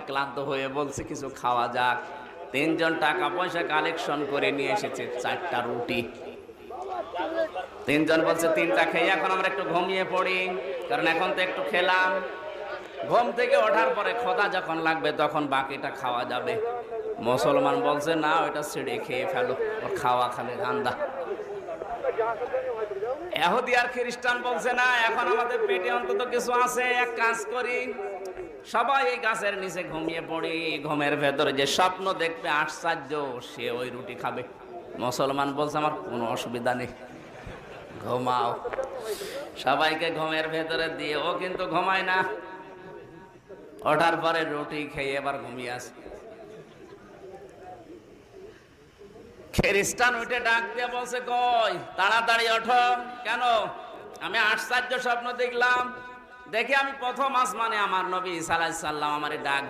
ক্লান্ত হয়ে বলছে কিছু খাওয়া যাক। তিনজন টাকা পয়সা কালেকশন করে নিয়ে এসেছে 4টা রুটি। তিনজন বলছে 3টা খেয়ে এখন আমরা একটু ঘুমিয়ে পড়ি, কারণ এখন তো একটু খেলাম, ঘুম থেকে ওঠার পরে ক্ষুধা যখন লাগবে তখন বাকিটা খাওয়া যাবে। মুসলমান বলছে না, ওইটা ছেড়ে খেয়ে ফেলো, ওর খাওয়া খালে ধান্দা। ইহুদি আর খ্রিস্টান বলছে না, এখন আমাদের পেটে অন্তত কিছু আছে, এক কাজ করি, সবাই এই গাছের নিচে ঘুমিয়ে পড়ি, ঘুমের ভেতরে যে স্বপ্ন দেখবে আশ্চর্য, সে ওই রুটি খাবে। মুসলমান বলছে আমার কোনো অসুবিধা নেই, ঘুমাও। সবাইকে ঘুমের ভেতরে দিয়ে ও কিন্তু ঘুমায় না, ওঠার পরে রুটি খেয়ে এবার ঘুমিয়ে আসে। খ্রিস্টান উঠে ডাক দিয়ে বলছে কই, তাড়াতাড়ি ওঠো। কেন? আমি আশ্চর্য স্বপ্ন দেখলাম, দেখে আমি প্রথম আসমানে আমার নবী সাল্লাল্লাহু আলাইহি সাল্লাম আমারে ডাক